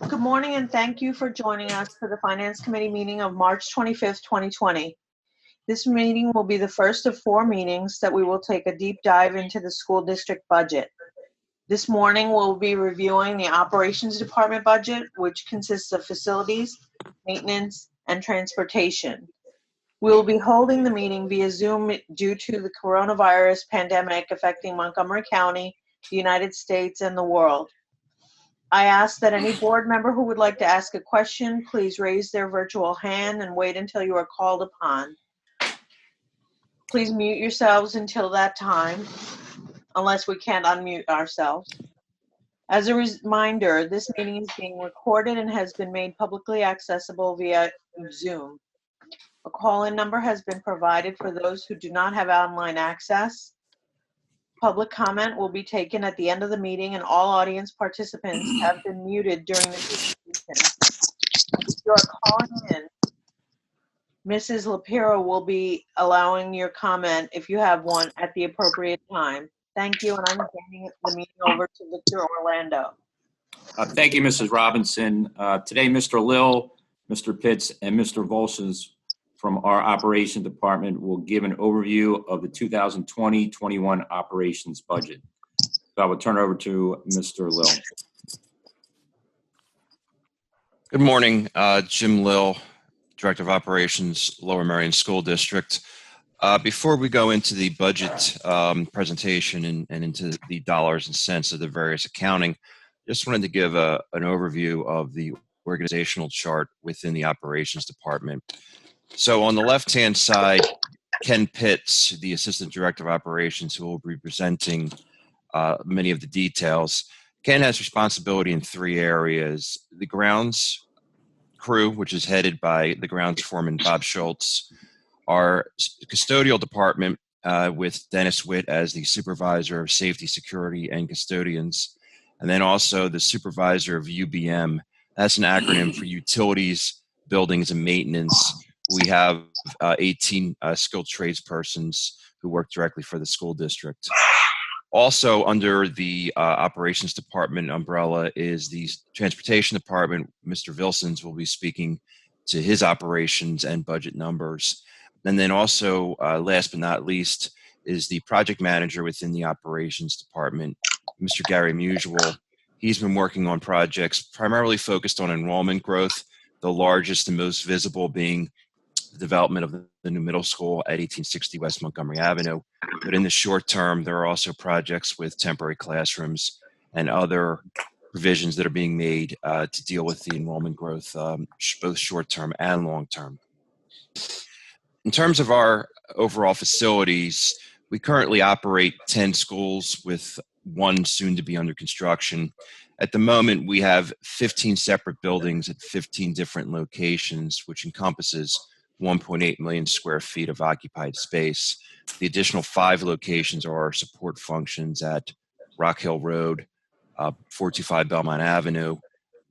Good morning, and thank you for joining us for the Finance Committee meeting of March 25th, 2020. This meeting will be the first of 4 meetings that we will take a deep dive into the school district budget. This morning, we'll be reviewing the Operations Department budget, which consists of facilities, maintenance, and transportation. We will be holding the meeting via Zoom due to the coronavirus pandemic affecting Montgomery County, the United States, and the world. I ask that any board member who would like to ask a question, please raise their virtual hand and wait until you are called upon. Please mute yourselves until that time, unless we can't unmute ourselves. As a reminder, this meeting is being recorded and has been made publicly accessible via Zoom. A call-in number has been provided for those who do not have online access. Public comment will be taken at the end of the meeting, and all audience participants have been muted during the presentation. If you are calling in, Mrs. Lapiro will be allowing your comment, if you have one, at the appropriate time. Thank you, and I'm handing the meeting over to Victor Orlando. Thank you, Mrs. Robinson. Today, Mr. Lill, Mr. Pitts, and Mr. Volsons from our operations department will give an overview of the 2020-21 operations budget. So I will turn it over to Mr. Lill. Good morning, Jim Lill, Director of Operations, Lower Merion School District. Before we go into the budget presentation and into the dollars and cents of the various accounting, just wanted to give an overview of the organizational chart within the operations department. So on the left-hand side, Ken Pitts, the Assistant Director of Operations, who will be presenting many of the details. Ken has responsibility in 3 areas: the grounds crew, which is headed by the grounds foreman, Bob Schultz, our custodial department with Dennis Witt as the Supervisor of Safety, Security, and Custodians, and then also the Supervisor of UBM. That's an acronym for Utilities, Buildings, and Maintenance. We have 18 skilled tradespersons who work directly for the school district. Also under the operations department umbrella is the transportation department. Mr. Vilsons will be speaking to his operations and budget numbers. And then also, last but not least, is the project manager within the operations department, Mr. Gary Musial. He's been working on projects primarily focused on enrollment growth, the largest and most visible being the development of the new middle school at 1860 West Montgomery Avenue. But in the short term, there are also projects with temporary classrooms and other provisions that are being made to deal with the enrollment growth, both short term and long term. In terms of our overall facilities, we currently operate 10 schools with 1 soon to be under construction. At the moment, we have 15 separate buildings at 15 different locations, which encompasses 1.8 million square feet of occupied space. The additional 5 locations are our support functions at Rock Hill Road, 425 Belmont Avenue.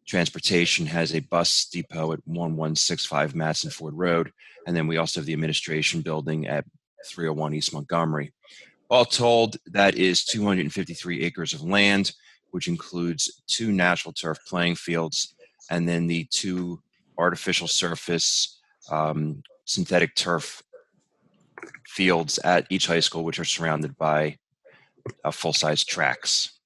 Transportation has a bus depot at 1165 Matson Ford Road. And then we also have the administration building at 301 East Montgomery. All told, that is 253 acres of land, which includes 2 natural turf playing fields, and then the 2 artificial surface synthetic turf fields at each high school, which are surrounded by full-size tracks.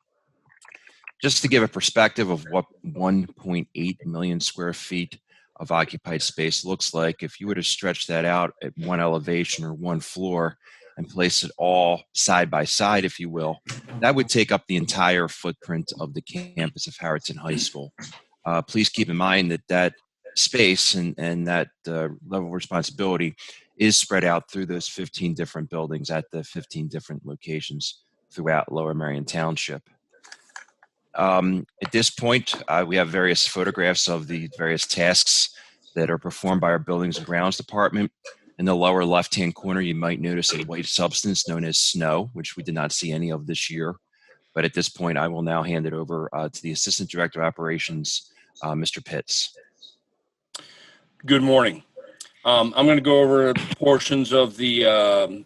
Just to give a perspective of what 1.8 million square feet of occupied space looks like, if you were to stretch that out at 1 elevation or 1 floor and place it all side by side, if you will, that would take up the entire footprint of the campus of Harriton High School. Please keep in mind that that space and that level of responsibility is spread out through those 15 different buildings at the 15 different locations throughout Lower Merion Township. At this point, we have various photographs of the various tasks that are performed by our Buildings and Grounds Department. In the lower left-hand corner, you might notice a white substance known as snow, which we did not see any of this year. But at this point, I will now hand it over to the Assistant Director of Operations, Mr. Pitts. Good morning. I'm going to go over portions of the,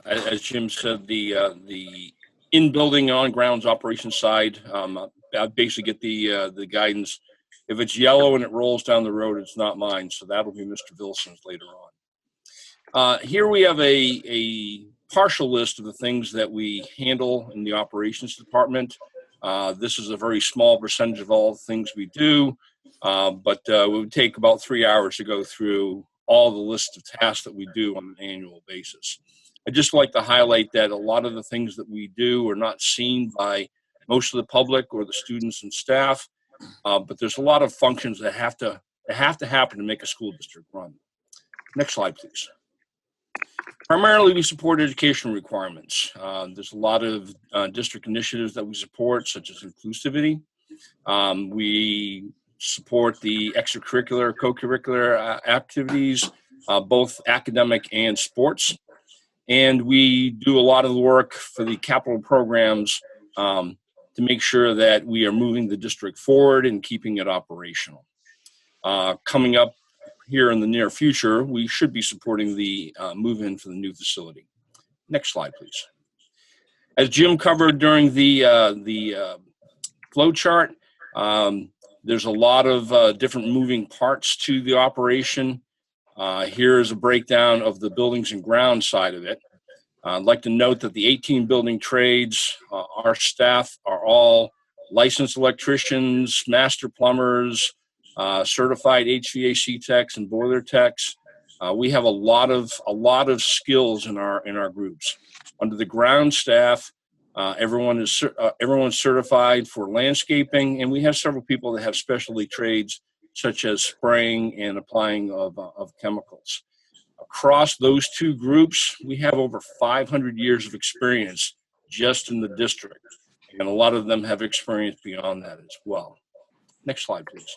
as Jim said, the in-building on-grounds operations side. I basically get the guidance If it's yellow and it rolls down the road, it's not mine. So that'll be Mr. Vilson's later on. Here we have a partial list of the things that we handle in the operations department. This is a very small percentage of all the things we do, but it would take about 3 hours to go through all the list of tasks that we do on an annual basis. I'd just like to highlight that a lot of the things that we do are not seen by most of the public or the students and staff, but there's a lot of functions that have to happen to make a school district run. Next slide, please. Primarily, we support education requirements. There's a lot of district initiatives that we support, such as inclusivity. We support the extracurricular, co-curricular activities, both academic and sports. And we do a lot of the work for the capital programs to make sure that we are moving the district forward and keeping it operational. Coming up here in the near future, we should be supporting the move-in for the new facility. Next slide, please. As Jim covered during the flow chart, there's a lot of different moving parts to the operation. Here is a breakdown of the buildings and grounds side of it. I'd like to note that the 18 building trades, our staff are all licensed electricians, master plumbers, certified HVAC techs and boiler techs. We have a lot of skills in our groups. Under the ground staff, everyone's certified for landscaping, and we have several people that have specialty trades such as spraying and applying of chemicals. Across those two groups, we have over 500 years of experience just in the district, and a lot of them have experience beyond that as well. Next slide, please.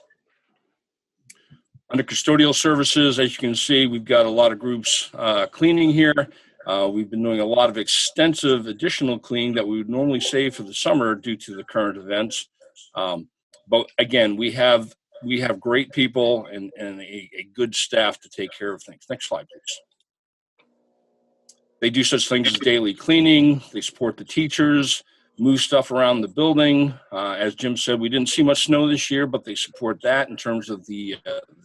Under custodial services, as you can see, we've got a lot of groups cleaning here. We've been doing a lot of extensive additional cleaning that we would normally save for the summer due to the current events. But again, we have great people and a good staff to take care of things. Next slide, please. They do such things as daily cleaning. They support the teachers, move stuff around the building. As Jim said, we didn't see much snow this year, but they support that in terms of the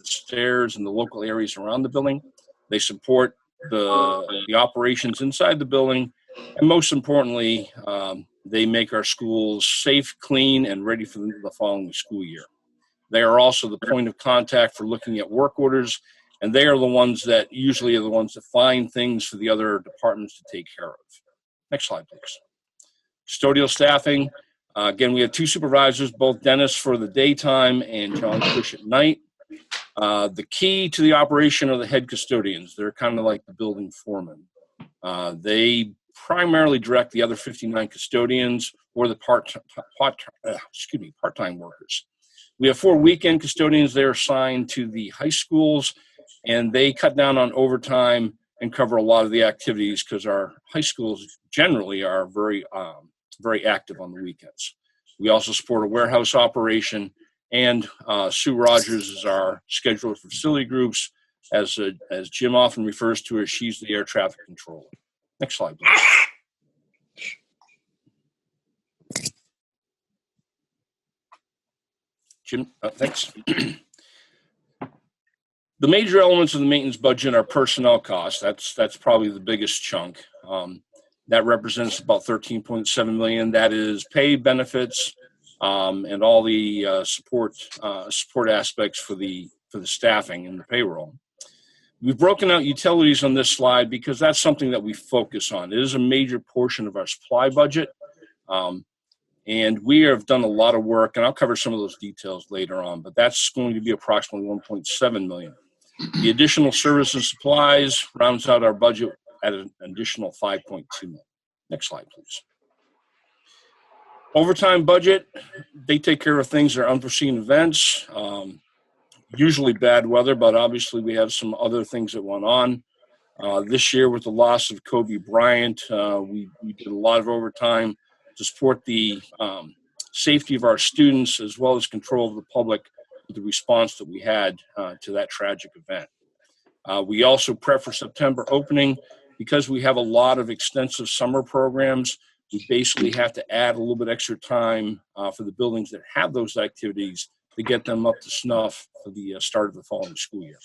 stairs and the local areas around the building. They support the operations inside the building. And most importantly, they make our schools safe, clean, and ready for the following school year. They are also the point of contact for looking at work orders, and they are the ones that usually are the ones that find things for the other departments to take care of. Next slide, please. Custodial staffing. Again, we have two supervisors, both Dennis for the daytime and John Cush at night. The key to the operation are the head custodians. They're kind of like the building foreman. They primarily direct the other 59 custodians or the part-time workers. We have 4 weekend custodians. They're assigned to the high schools, and they cut down on overtime and cover a lot of the activities because our high schools generally are very active on the weekends. We also support a warehouse operation, and Sue Rogers is our scheduler for facility groups. As Jim often refers to her, she's the air traffic controller. Next slide, please. Jim, thanks. The major elements of the maintenance budget are personnel costs. That's probably the biggest chunk. That represents about $13.7 million. That is pay, benefits, and all the support aspects for the staffing and the payroll. We've broken out utilities on this slide because that's something that we focus on. It is a major portion of our supply budget. And we have done a lot of work, and I'll cover some of those details later on, but that's going to be approximately $1.7 million. The additional services and supplies rounds out our budget at an additional $5.2 million. Next slide, please. Overtime budget, they take care of things that are unforeseen events, usually bad weather, but obviously we have some other things that went on. This year with the loss of Kobe Bryant, we did a lot of overtime to support the safety of our students as well as control of the public with the response that we had to that tragic event. We also prep for September opening. Because we have a lot of extensive summer programs, we basically have to add a little bit extra time for the buildings that have those activities to get them up to snuff for the start of the following school year.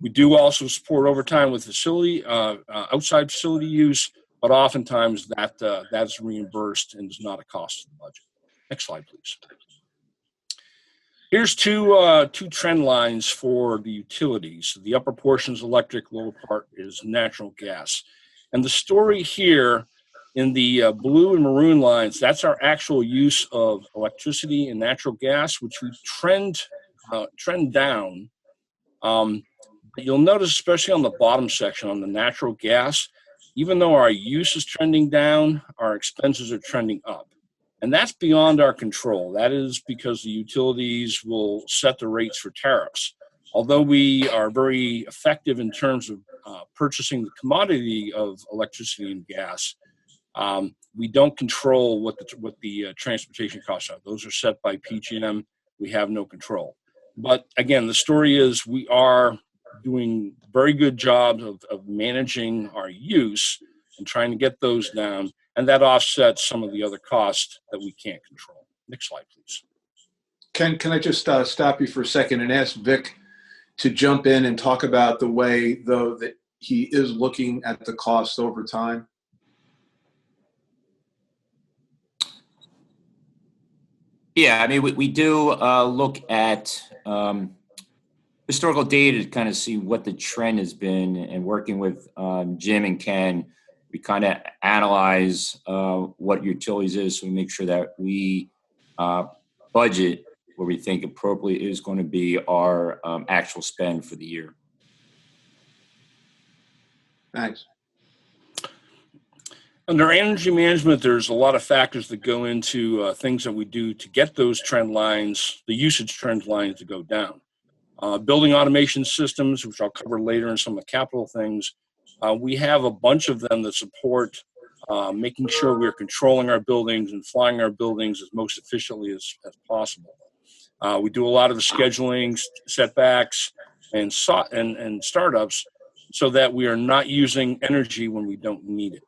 We do also support overtime with outside facility use, but oftentimes that's reimbursed and is not a cost to the budget. Next slide, please. Here's two trend lines for the utilities. The upper portion is electric, lower part is natural gas. And the story here in the blue and maroon lines, that's our actual use of electricity and natural gas, which we trend down. You'll notice, especially on the bottom section on the natural gas, even though our use is trending down, our expenses are trending up. And that's beyond our control. That is because the utilities will set the rates for tariffs. Although we are very effective in terms of purchasing the commodity of electricity and gas, we don't control what the transportation costs are. Those are set by PG&M. We have no control. But again, the story is we are doing very good jobs of managing our use and trying to get those down, and that offsets some of the other costs that we can't control. Next slide, please. Can I just stop you for a second and ask Vic to jump in and talk about the way, though, that he is looking at the costs over time? Yeah, I mean, we do look at historical data to kind of see what the trend has been, and working with Jim and Ken, we kind of analyze what utilities is, so we make sure that we budget where we think appropriately is going to be our actual spend for the year. Thanks. Under energy management, there's a lot of factors that go into things that we do to get those trend lines, the usage trend lines, to go down. Building automation systems, which I'll cover later in some of the capital things, we have a bunch of them that support making sure we're controlling our buildings and flying our buildings as most efficiently as possible. We do a lot of the scheduling, setbacks, and startups so that we are not using energy when we don't need it.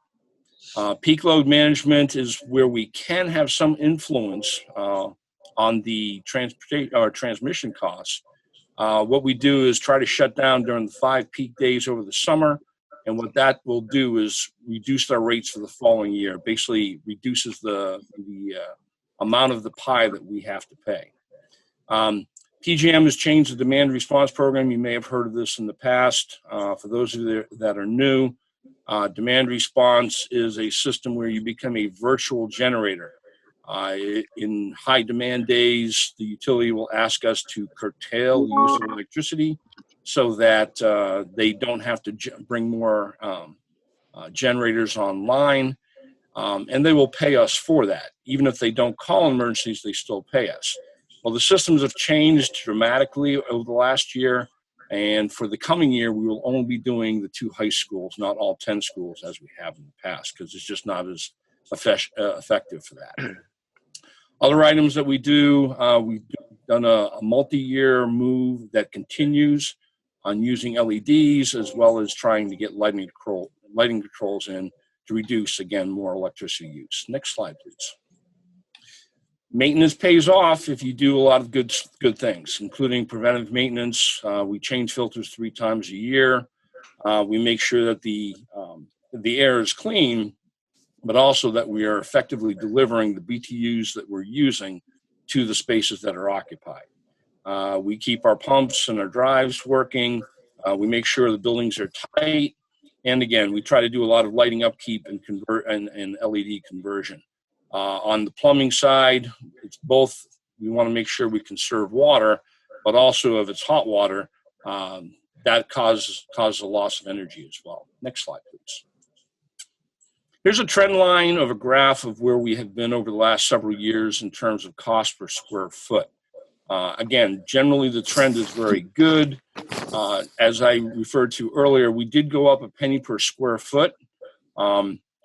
Peak load management is where we can have some influence on the transmission costs. What we do is try to shut down during the 5 peak days over the summer, and what that will do is reduce our rates for the following year. Basically, reduces the amount of the pie that we have to pay. PGM has changed the demand response program. You may have heard of this in the past. For those of you that are new, demand response is a system where you become a virtual generator. In high demand days, the utility will ask us to curtail the use of electricity so that they don't have to bring more generators online, and they will pay us for that. Even if they don't call emergencies, they still pay us. Well, the systems have changed dramatically over the last year, and for the coming year, we will only be doing the 2 high schools, not all 10 schools as we have in the past, because it's just not as effective for that. Other items that we do, we've done a multi-year move that continues on using LEDs, as well as trying to get lighting controls in to reduce, again, more electricity use. Next slide, please. Maintenance pays off if you do a lot of good things, including preventive maintenance. We change filters 3 times a year. We make sure that the air is clean, but also that we are effectively delivering the BTUs that we're using to the spaces that are occupied. We keep our pumps and our drives working. We make sure the buildings are tight. And again, we try to do a lot of lighting upkeep and LED conversion. On the plumbing side, it's both. We want to make sure we conserve water, but also if it's hot water, that causes a loss of energy as well. Next slide, please. Here's a trend line of a graph of where we have been over the last several years in terms of cost per square foot. Again, generally the trend is very good. As I referred to earlier, we did go up a penny per square foot,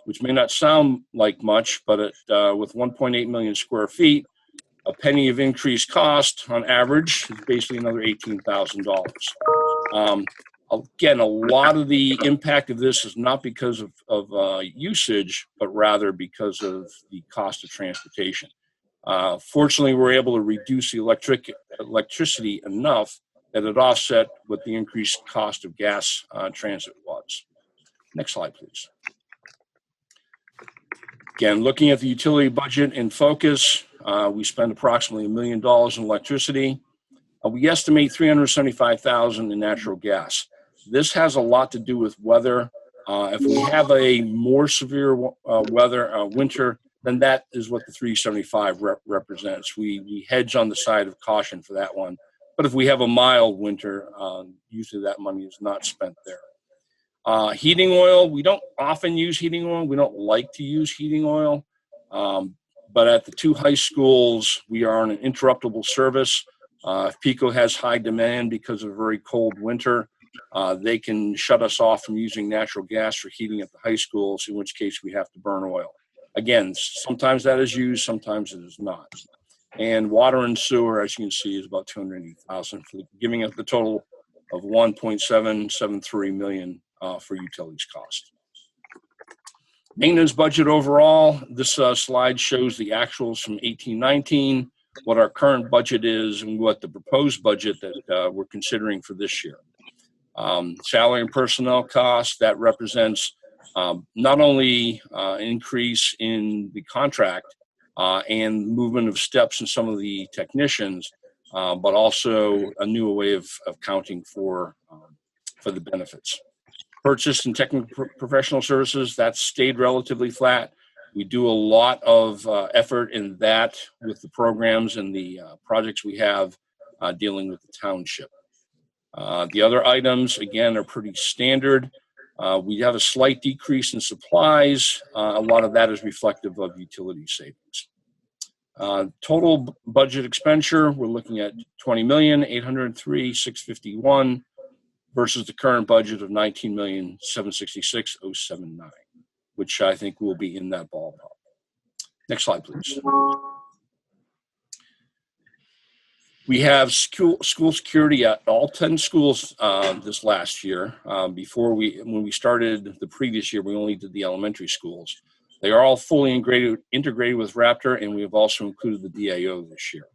which may not sound like much, but with 1.8 million square feet, a penny of increased cost on average is basically another $18,000. Again, a lot of the impact of this is not because of usage, but rather because of the cost of transportation. Fortunately, we're able to reduce the electricity enough that it offset what the increased cost of gas transit was. Next slide, please. Again, looking at the utility budget in focus, we spend approximately $1 million in electricity. We estimate $375,000 in natural gas. This has a lot to do with weather. If we have a more severe winter, then that is what the 375 represents. We hedge on the side of caution for that one. But if we have a mild winter, usually that money is not spent there. Heating oil, we don't often use heating oil. We don't like to use heating oil. But at the two high schools, we are on an interruptible service. If PICO has high demand because of a very cold winter, they can shut us off from using natural gas for heating at the high schools, in which case we have to burn oil. Again, sometimes that is used, sometimes it is not. And water and sewer, as you can see, is about $280,000, giving us the total of $1.773 million for utilities cost. Maintenance budget overall, this slide shows the actuals from 18-19, what our current budget is, and what the proposed budget that we're considering for this year. Salary and personnel costs, that represents not only an increase in the contract and movement of steps in some of the technicians, but also a new way of counting for the benefits. Purchase and technical professional services, that stayed relatively flat. We do a lot of effort in that with the programs and the projects we have dealing with the township. The other items, again, are pretty standard. We have a slight decrease in supplies. A lot of that is reflective of utility savings. Total budget expenditure, we're looking at $20,803,651 versus the current budget of $19,766,079, which I think will be in that ballpark. Next slide, please. We have school security at all 10 schools this last year. When we started the previous year, we only did the elementary schools. They are all fully integrated with Raptor, and we have also included the DAO this year.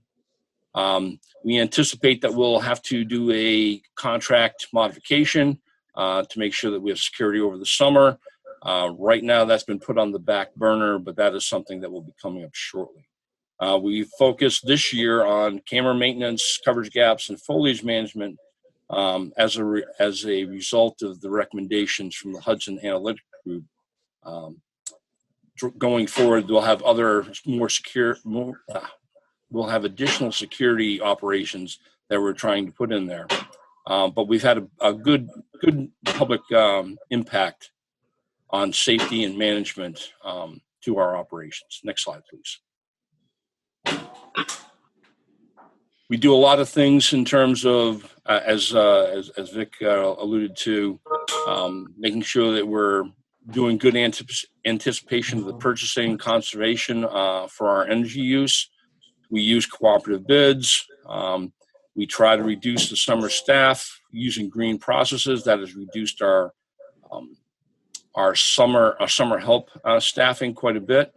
We anticipate that we'll have to do a contract modification to make sure that we have security over the summer. Right now, that's been put on the back burner, but that is something that will be coming up shortly. We focused this year on camera maintenance, coverage gaps, and foliage management as a result of the recommendations from the Hudson Analytic Group. Going forward, we'll have we'll have additional security operations that we're trying to put in there. But we've had a good public impact on safety and management to our operations. Next slide, please. We do a lot of things in terms of, as Vic alluded to, making sure that we're doing good anticipation of the purchasing conservation for our energy use. We use cooperative bids. We try to reduce the summer staff using green processes. That has reduced our summer help staffing quite a bit.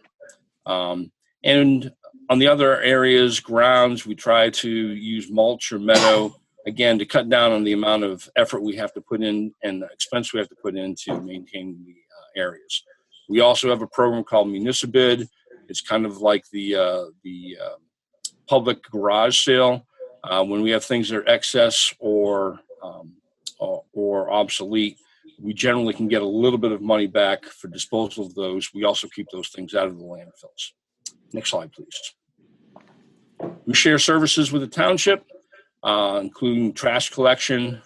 And on the other areas, grounds, we try to use mulch or meadow, again, to cut down on the amount of effort we have to put in and the expense we have to put in to maintain the areas. We also have a program called Municibid. It's kind of like the public garage sale. When we have things that are excess or obsolete, we generally can get a little bit of money back for disposal of those. We also keep those things out of the landfills. Next slide, please. We share services with the township, including trash collection.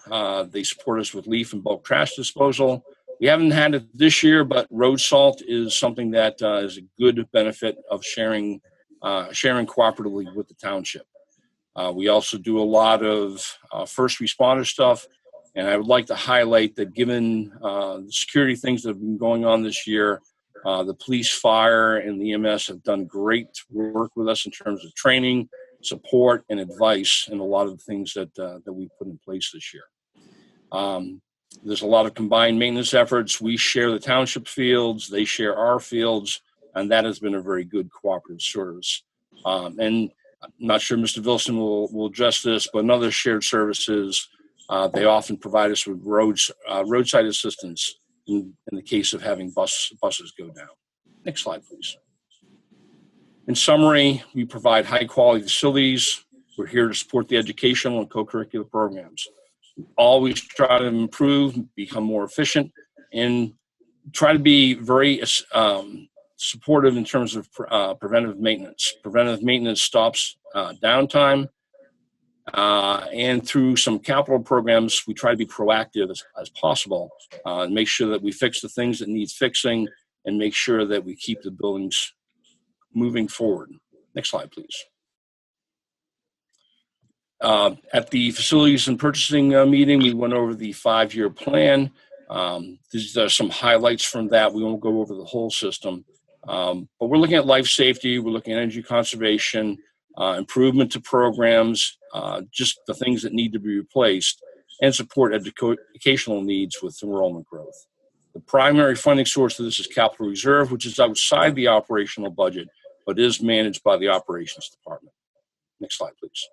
They support us with leaf and bulk trash disposal. We haven't had it this year, but road salt is something that is a good benefit of sharing cooperatively with the township. We also do a lot of first responder stuff, and I would like to highlight that given the security things that have been going on this year, the police, fire, and the EMS have done great work with us in terms of training, support, and advice in a lot of the things that we put in place this year. There's a lot of combined maintenance efforts. We share the township fields, they share our fields, and that has been a very good cooperative service. And I'm not sure Mr. Wilson will address this, but another shared services, they often provide us with roadside assistance in the case of having buses go down. Next slide, please. In summary, we provide high-quality facilities. We're here to support the educational and co-curricular programs. We always try to improve, become more efficient, and try to be very supportive in terms of preventive maintenance. Preventive maintenance stops downtime, and through some capital programs, we try to be proactive as possible and make sure that we fix the things that need fixing and make sure that we keep the buildings moving forward. Next slide, please. At the facilities and purchasing meeting, we went over the 5-year plan. These are some highlights from that. We won't go over the whole system, but we're looking at life safety. We're looking at energy conservation, improvement to programs, just the things that need to be replaced, and support educational needs with enrollment growth. The primary funding source of this is capital reserve, which is outside the operational budget, but is managed by the operations department. Next slide, please.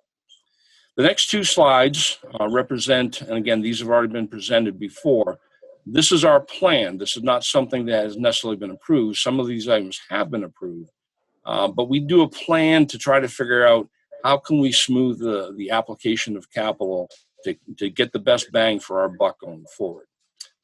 The next 2 slides represent, and again, these have already been presented before. This is our plan. This is not something that has necessarily been approved. Some of these items have been approved, but we do a plan to try to figure out how can we smooth the application of capital to get the best bang for our buck going forward.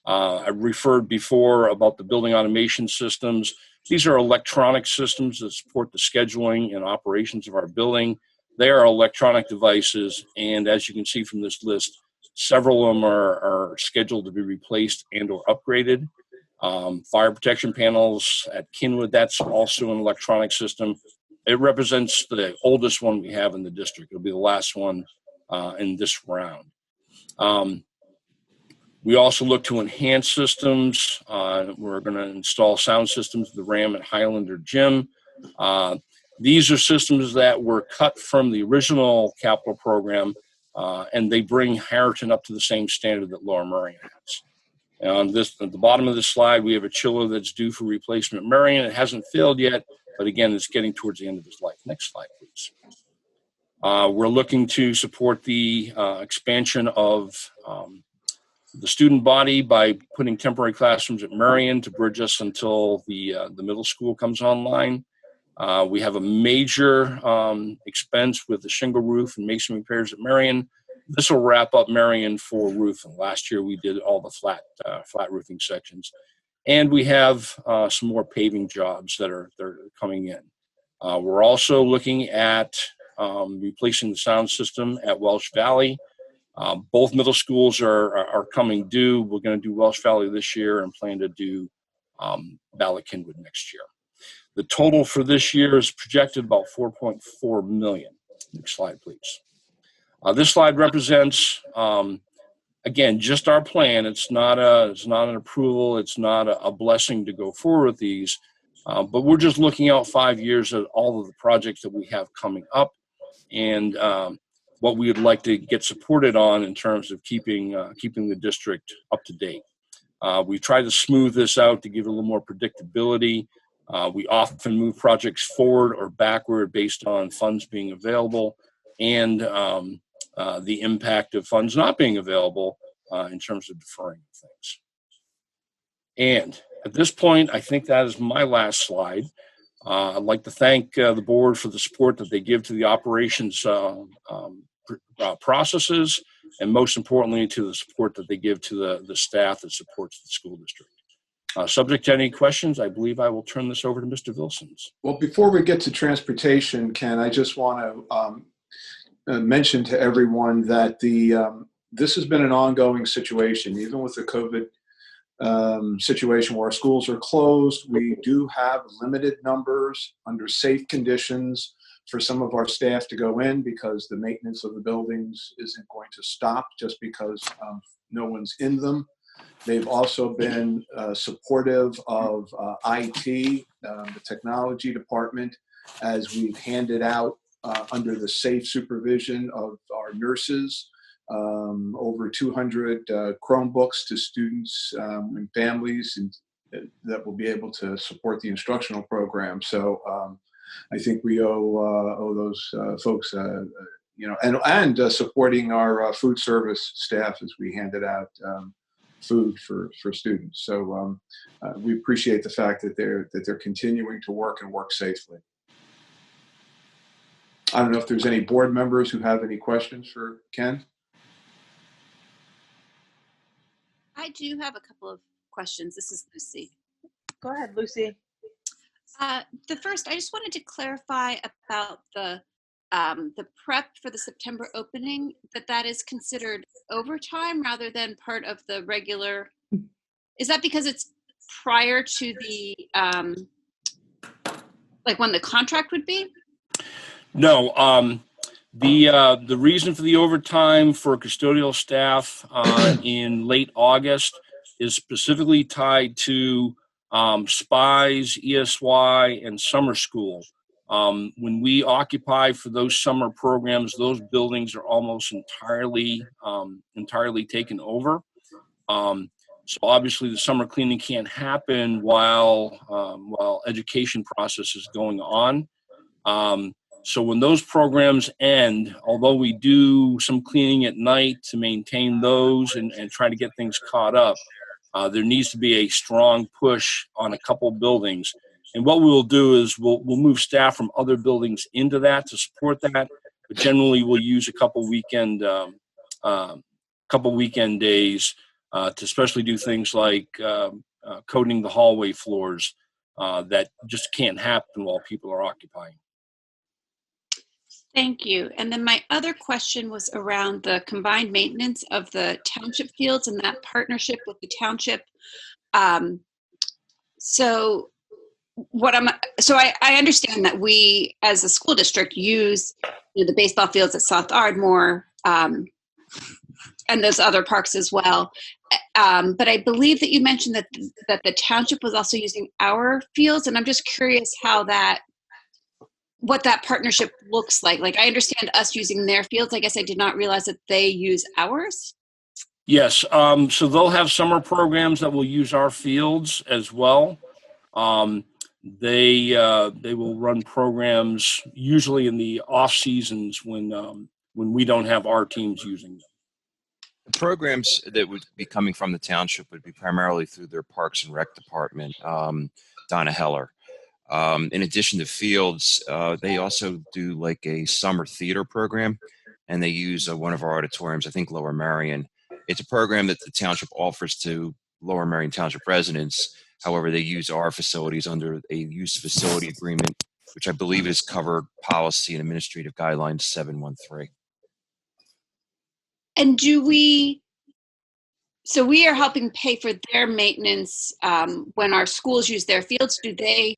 I referred before about the building automation systems. These are electronic systems that support the scheduling and operations of our building. They are electronic devices, and as you can see from this list, several of them are scheduled to be replaced and or upgraded. Fire protection panels at Kinwood, that's also an electronic system. It represents the oldest one we have in the district. It'll be the last one in this round. We also look to enhance systems. We're going to install sound systems at the RAM at Highlander Gym. These are systems that were cut from the original capital program, and they bring Harrington up to the same standard that Lower Merion has. And at the bottom of this slide, we have a chiller that's due for replacement at Merion. It hasn't failed yet, but again, it's getting towards the end of its life. Next slide, please. We're looking to support the expansion of the student body by putting temporary classrooms at Merion to bridge us until the middle school comes online. We have a major expense with the shingle roof and mason repairs at Merion. This will wrap up Merion for roofing. Last year we did all the flat roofing sections, and we have some more paving jobs that are coming in. We're also looking at replacing the sound system at Welsh Valley. Both middle schools are coming due. We're going to do Welsh Valley this year and plan to do Valley Kinwood next year. The total for this year is projected about $4.4 million. Next slide, please. This slide represents, again, just our plan. It's not an approval. It's not a blessing to go forward with these, but we're just looking out 5 years at all of the projects that we have coming up and what we would like to get supported on in terms of keeping the district up to date. We try to smooth this out to give it a little more predictability. We often move projects forward or backward based on funds being available and the impact of funds not being available in terms of deferring things. And at this point, I think that is my last slide. I'd like to thank the board for the support that they give to the operations processes, and most importantly, to the support that they give to the staff that supports the school district. Subject to any questions, I believe I will turn this over to Mr. Vilsons. Well, before we get to transportation, Ken, I just want to mention to everyone that this has been an ongoing situation, even with the COVID situation where our schools are closed. We do have limited numbers under safe conditions for some of our staff to go in because the maintenance of the buildings isn't going to stop just because no one's in them. They've also been supportive of IT, the technology department, as we've handed out under the safe supervision of our nurses over 200 Chromebooks to students and families that will be able to support the instructional program. So I think we owe those folks, and supporting our food service staff as we handed out food for students. So we appreciate the fact that they're continuing to work and work safely. I don't know if there's any board members who have any questions for Ken. I do have a couple of questions. This is Lucy. Go ahead, Lucy. The first, I just wanted to clarify about the prep for the September opening, that is considered overtime rather than part of the regular. Is that because it's prior to the like when the contract would be? No, the reason for the overtime for custodial staff in late August is specifically tied to SPIES, ESY, and summer school. When we occupy for those summer programs, those buildings are almost entirely taken over. So obviously the summer cleaning can't happen while education process is going on. So when those programs end, although we do some cleaning at night to maintain those and try to get things caught up, there needs to be a strong push on a couple buildings. And what we'll do is we'll move staff from other buildings into that to support that. But generally, we'll use a couple weekend days to especially do things like coating the hallway floors that just can't happen while people are occupying. Thank you. And then my other question was around the combined maintenance of the township fields and that partnership with the township. So I understand that we, as a school district, use the baseball fields at South Ardmore and those other parks as well. But I believe that you mentioned that the township was also using our fields, and I'm just curious what that partnership looks like. Like, I understand us using their fields. I guess I did not realize that they use ours. Yes. So they'll have summer programs that will use our fields as well. They will run programs usually in the off seasons when we don't have our teams using them. The programs that would be coming from the township would be primarily through their Parks and Rec department, Donna Heller. In addition to fields, they also do like a summer theater program, and they use one of our auditoriums, I think Lower Marion. It's a program that the township offers to Lower Marion Township residents. However, they use our facilities under a use facility agreement, which I believe is covered policy and administrative guidelines 713. And so we are helping pay for their maintenance when our schools use their fields. Do they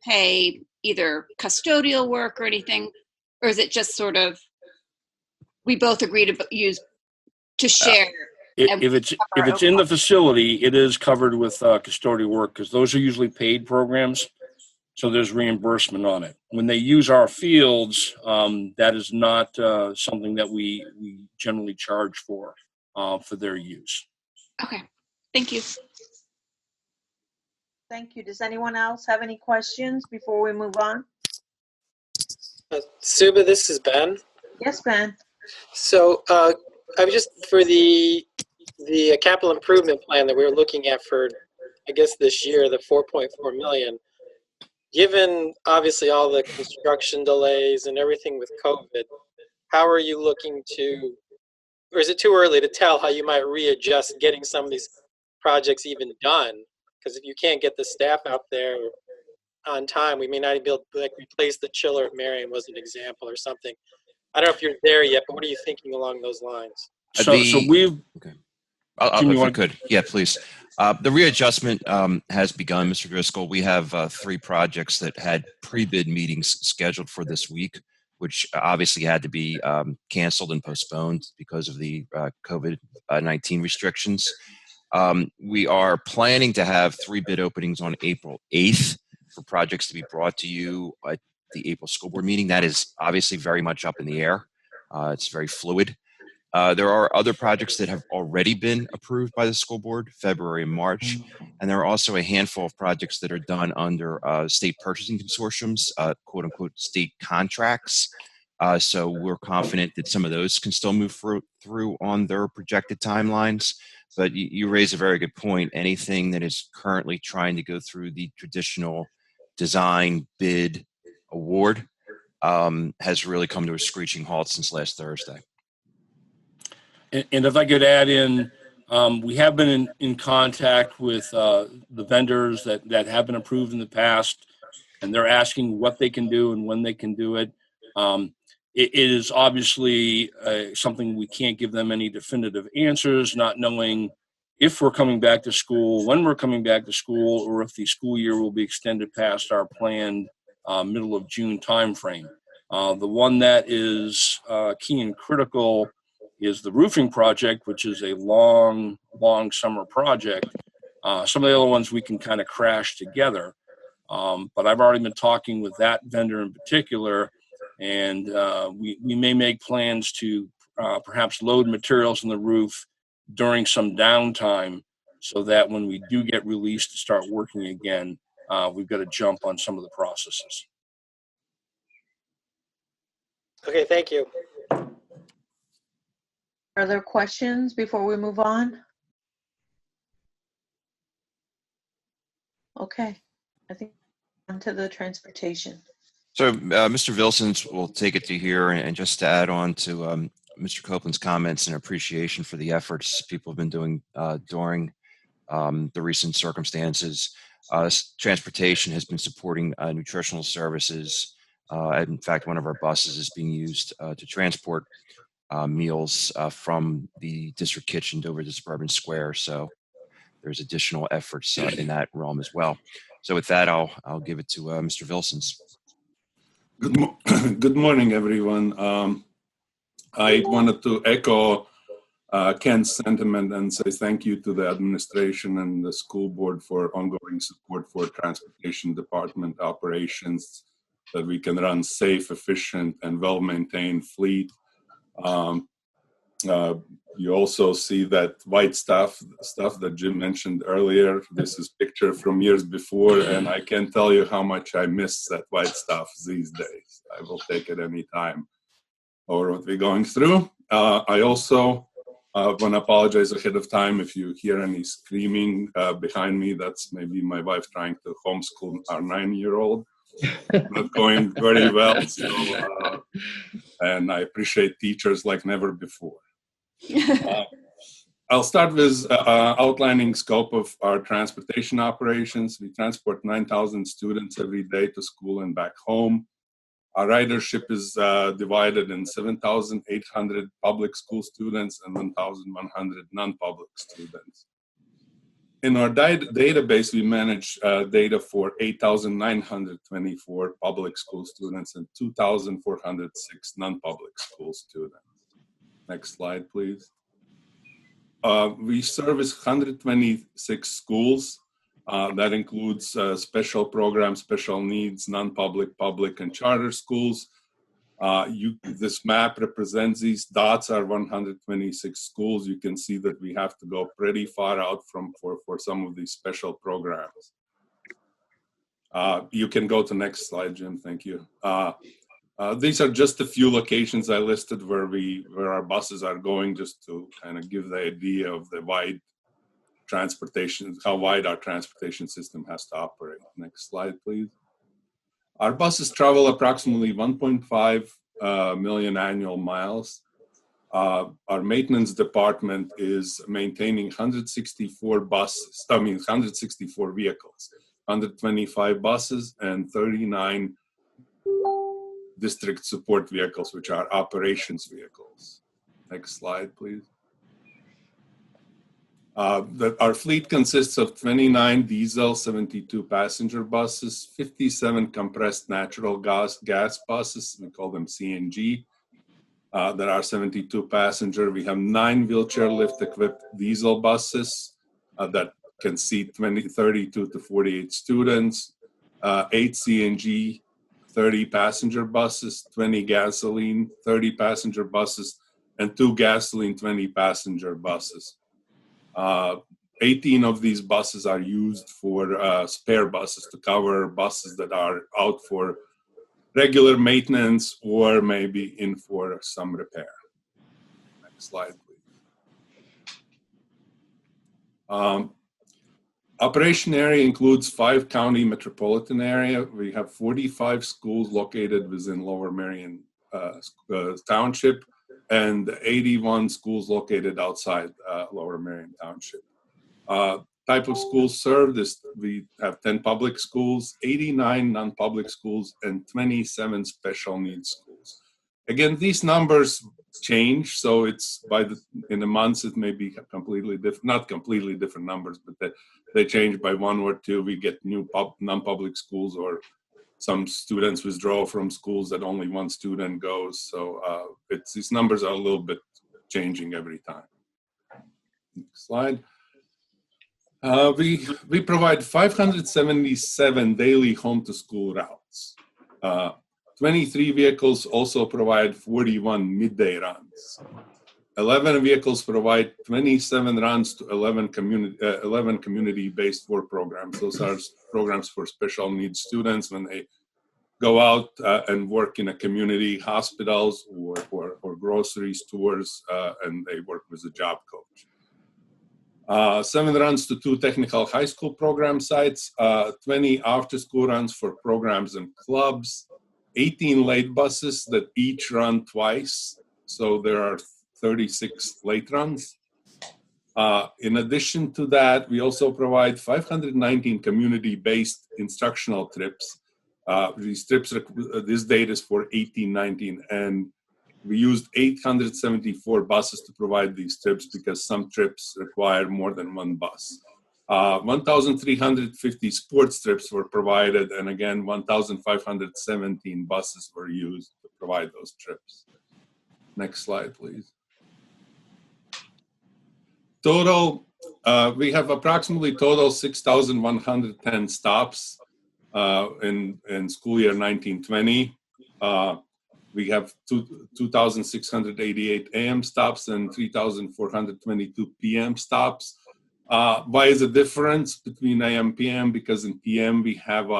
pay either custodial work or anything, or is it just sort of we both agree to share? If it's in the facility, it is covered with custodial work because those are usually paid programs, so there's reimbursement on it. When they use our fields, that is not something that we generally charge for their use. Okay, thank you. Thank you. Does anyone else have any questions before we move on? Suba, this is Ben. Yes, Ben. So I was just for the capital improvement plan that we were looking at for, I guess this year, the 4.4 million. Given obviously all the construction delays and everything with COVID, how are you looking to, or is it too early to tell how you might readjust getting some of these projects even done? Because if you can't get the staff out there on time, we may not even be able to like replace the chiller at Marion was an example or something. I don't know if you're there yet, but what are you thinking along those lines? So we've. Okay. If I could, yeah, please. The readjustment has begun, Mr. Driscoll. We have 3 projects that had pre-bid meetings scheduled for this week, which obviously had to be canceled and postponed because of the COVID-19 restrictions. We are planning to have 3 bid openings on April 8th for projects to be brought to you at the April school board meeting. That is obviously very much up in the air. It's very fluid. There are other projects that have already been approved by the school board, February and March, and there are also a handful of projects that are done under state purchasing consortiums, quote unquote state contracts. So we're confident that some of those can still move through on their projected timelines. But you raise a very good point. Anything that is currently trying to go through the traditional design bid award has really come to a screeching halt since last Thursday. And if I could add in, we have been in contact with the vendors that have been approved in the past, and they're asking what they can do and when they can do it. It is obviously something we can't give them any definitive answers, not knowing if we're coming back to school, when we're coming back to school, or if the school year will be extended past our planned middle of June timeframe. The one that is key and critical is the roofing project, which is a long summer project. Some of the other ones we can kind of crash together. But I've already been talking with that vendor in particular, and we may make plans to perhaps load materials on the roof during some downtime so that when we do get released to start working again, we've got to jump on some of the processes. Okay, thank you. Are there questions before we move on? Okay, I think on to the transportation. So Mr. Vilsons will take it to here, and just to add on to Mr. Copeland's comments and appreciation for the efforts people have been doing during the recent circumstances. Transportation has been supporting nutritional services. In fact, one of our buses is being used to transport meals from the district kitchen over to Suburban Square. So there's additional efforts in that realm as well. So with that, I'll give it to Mr. Vilsons. Good morning, everyone. I wanted to echo Ken's sentiment and say thank you to the administration and the school board for ongoing support for transportation department operations, that we can run safe, efficient, and well-maintained fleet. You also see that white stuff that Jim mentioned earlier. This is picture from years before, and I can't tell you how much I miss that white stuff these days. I will take it anytime over what we're going through. I also want to apologize ahead of time if you hear any screaming behind me. That's maybe my wife trying to homeschool our 9-year-old. Not going very well. So, and I appreciate teachers like never before. I'll start with outlining scope of our transportation operations. We transport 9,000 students every day to school and back home. Our ridership is divided in 7,800 public school students and 1,100 non-public students. In our database, we manage data for 8,924 public school students and 2,406 non-public school students. Next slide, please. We service 126 schools. That includes special programs, special needs, non-public, public, and charter schools. This map represents these dots are 126 schools. You can see that we have to go pretty far out for some of these special programs. You can go to next slide, Jim. Thank you. These are just a few locations I listed where our buses are going, just to kind of give the idea of the wide transportation, how wide our transportation system has to operate. Next slide, please. Our buses travel approximately 1.5 million annual miles. Our maintenance department is maintaining 164 vehicles, 125 buses, and 39 district support vehicles, which are operations vehicles. Next slide, please. Our fleet consists of 29 diesel, 72 passenger buses, 57 compressed natural gas buses, we call them CNG, that are 72 passenger. We have 9 wheelchair lift equipped diesel buses that can seat 32 to 48 students, 8 CNG, 30 passenger buses, 20 gasoline, 30 passenger buses, and 2 gasoline 20 passenger buses. 18 of these buses are used for spare buses to cover buses that are out for regular maintenance or maybe in for some repair. Next slide, please. Operation area includes 5 county metropolitan area. We have 45 schools located within Lower Merion Township and 81 schools located outside Lower Merion Township. Type of schools served is we have 10 public schools, 89 non-public schools, and 27 special needs schools. Again, these numbers change, so it's in the months it may be completely different, not completely different numbers, but they change by 1 or 2. We get new non-public schools, or some students withdraw from schools that only 1 student goes. So these numbers are a little bit changing every time. Next slide. We provide 577 daily home to school routes. 23 vehicles also provide 41 midday runs. 11 vehicles provide 27 runs to 11 community-based work programs. Those are programs for special needs students when they go out and work in a community, hospitals or grocery stores, and they work with a job coach. 7 runs to 2 technical high school program sites, 20 after-school runs for programs and clubs, 18 late buses that each run twice, so there are 36 late runs. In addition to that, we also provide 519 community-based instructional trips. These trips, this date is for 18-19, and we used 874 buses to provide these trips because some trips require more than 1 bus. 1,350 sports trips were provided, and again, 1,517 buses were used to provide those trips. Next slide, please. Total, we have approximately total 6,110 stops in school year 1920. We have 2,688 AM stops and 3,422 PM stops. Why is the difference between AM and PM? Because in PM we have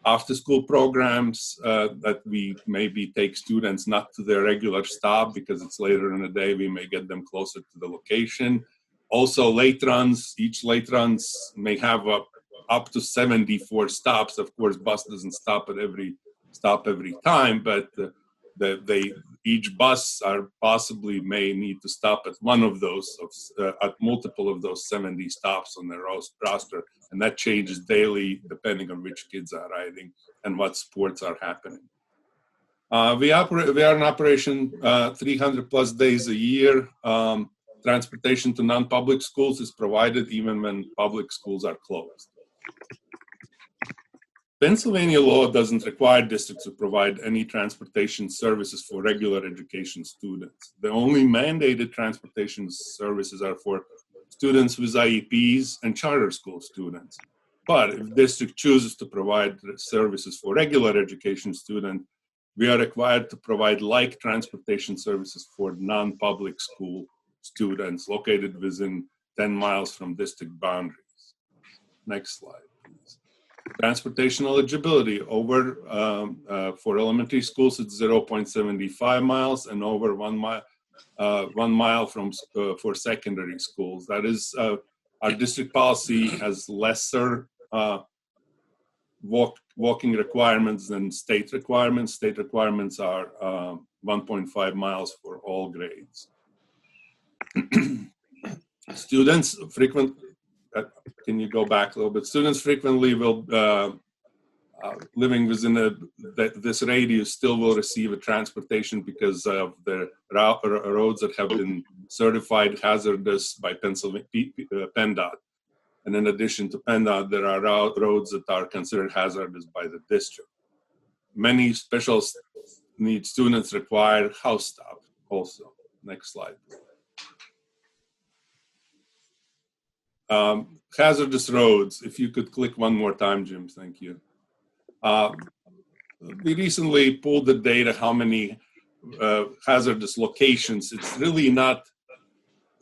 after-school programs that we maybe take students not to their regular stop because it's later in the day. We may get them closer to the location. Also, late runs. Each late runs may have up to 74 stops. Of course, bus doesn't stop at every time, but each bus possibly may need to stop at one of those, at multiple of those 70 stops on their roster, and that changes daily depending on which kids are riding and what sports are happening. We are in operation 300 plus days a year. Transportation to non-public schools is provided even when public schools are closed. Pennsylvania law doesn't require districts to provide any transportation services for regular education students. The only mandated transportation services are for students with IEPs and charter school students. But if district chooses to provide services for regular education students, we are required to provide like transportation services for non-public school students located within 10 miles from district boundaries. Next slide. Transportation eligibility over for elementary schools it's 0.75 miles and over 1 mile from for secondary schools. That is our district policy has lesser walking requirements than state requirements. State requirements are 1.5 miles for all grades. Students can you go back a little bit? Students frequently will, living within this radius, still will receive a transportation because of the roads that have been certified hazardous by Pennsylvania PennDOT. And in addition to PennDOT, there are roads that are considered hazardous by the district. Many special needs students require house stop also. Next slide. Hazardous roads, if you could click one more time, Jim, thank you. We recently pulled the data how many hazardous locations. It's really not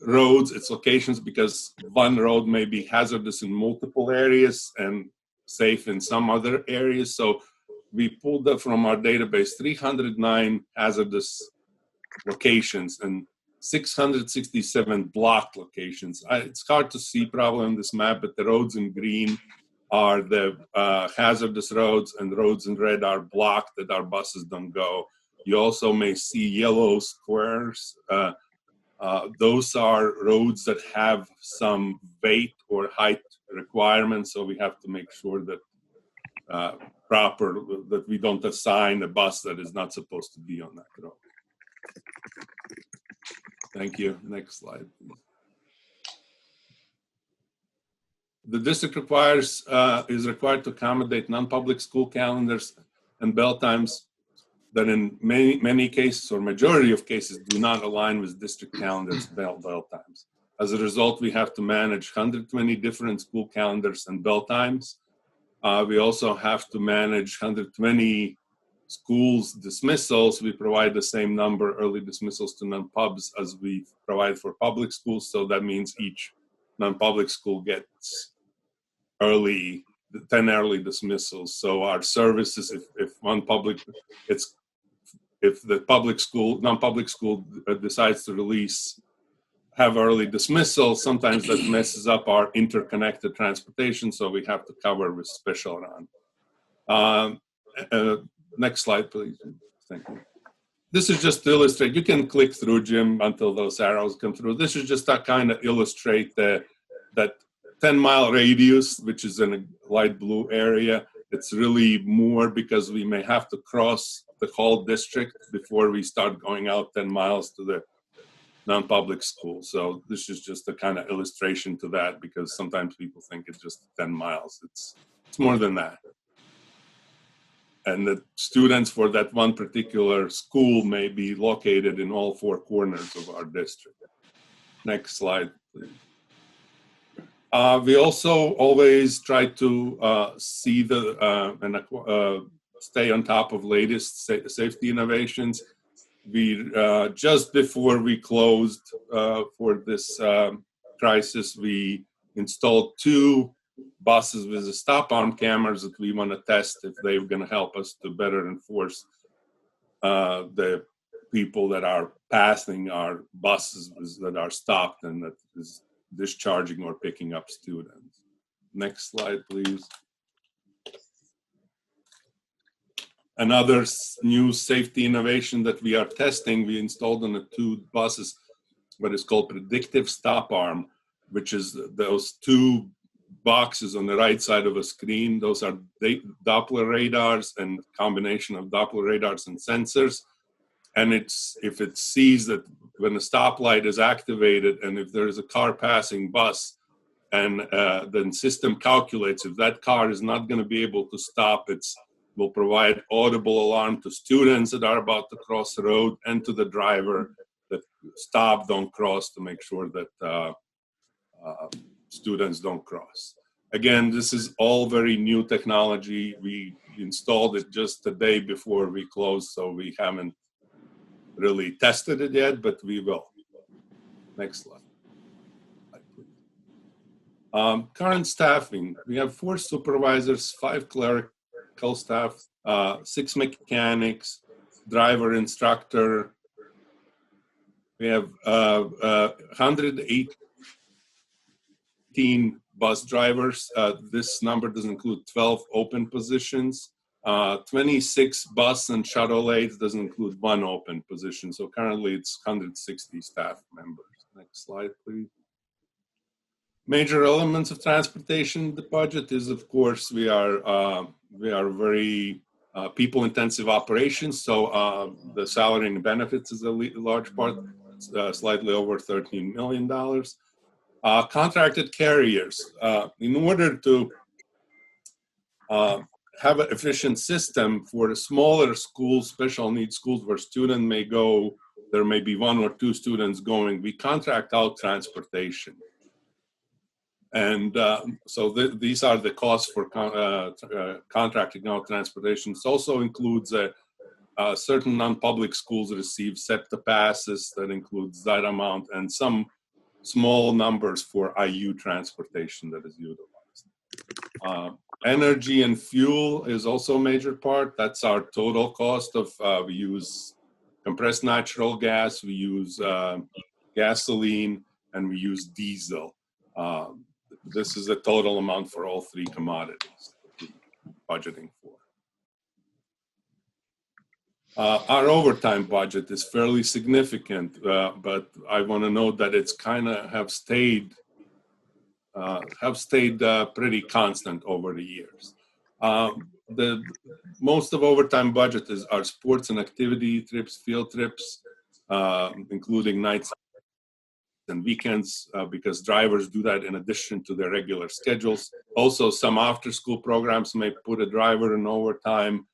roads, it's locations, because one road may be hazardous in multiple areas and safe in some other areas. So we pulled up from our database 309 hazardous locations and 667 blocked locations. It's hard to see probably on this map, but the roads in green are the hazardous roads, and the roads in red are blocked that our buses don't go. You also may see yellow squares. Those are roads that have some weight or height requirements, so we have to make sure that that we don't assign a bus that is not supposed to be on that road. Thank you. Next slide, please. The district is required to accommodate non-public school calendars and bell times that in many cases, or majority of cases, do not align with district calendars bell times. As a result, we have to manage 120 different school calendars and bell times. We also have to manage 120 schools dismissals. We provide the same number early dismissals to non-pubs as we provide for public schools. So that means each non-public school gets 10 early dismissals. So our services, if the non-public school decides to have early dismissal, sometimes that messes up our interconnected transportation, so we have to cover with special run. Next slide, please. Thank you. This is just to illustrate. You can click through, Jim, until those arrows come through. This is just to kind of illustrate that 10-mile radius, which is in a light blue area. It's really more because we may have to cross the whole district before we start going out 10 miles to the non-public school. So this is just a kind of illustration to that, because sometimes people think it's just 10 miles. It's more than that. And the students for that one particular school may be located in all four corners of our district. Next slide, please. We also always try to see stay on top of latest safety innovations. We just before we closed for this crisis, we installed 2 buses with the stop arm cameras that we want to test if they're going to help us to better enforce the people that are passing our buses that are stopped and that is discharging or picking up students. Next slide, please. Another new safety innovation that we are testing, we installed on the 2 buses what is called predictive stop arm, which is those 2 boxes on the right side of a screen. Those are Doppler radars and combination of Doppler radars and sensors. And if it sees that when a stoplight is activated and if there is a car passing bus, and then system calculates if that car is not going to be able to stop, will provide audible alarm to students that are about to cross the road and to the driver that stop, don't cross, to make sure that students don't cross. Again, this is all very new technology. We installed it just the day before we closed, so we haven't really tested it yet, but we will. Next slide. Current staffing. We have 4 supervisors, 5 clerical staff, 6 mechanics, driver, instructor. We have 118 bus drivers. This number does include 12 open positions. 26 bus and shuttle aides doesn't include 1 open position. So currently it's 160 staff members. Next slide, please. Major elements of transportation, the budget is, of course, we are very people-intensive operations. So the salary and benefits is a large part, slightly over $13 million. Contracted carriers, in order to have an efficient system for the smaller schools, special needs schools where student may go, there may be 1 or 2 students going, we contract out transportation. And so these are the costs for contracting out transportation. It also includes certain non-public schools receive SEPTA passes that includes that amount, and some small numbers for IU transportation that is utilized. Energy and fuel is also a major part. That's our total cost of, we use compressed natural gas, we use gasoline, and we use diesel. This is the total amount for all three commodities that we're budgeting for. Our overtime budget is fairly significant, but I want to note that it's kind of have stayed pretty constant over the years. The most of overtime budget is our sports and activity trips, field trips, including nights and weekends, because drivers do that in addition to their regular schedules. Also, some after-school programs may put a driver in overtime.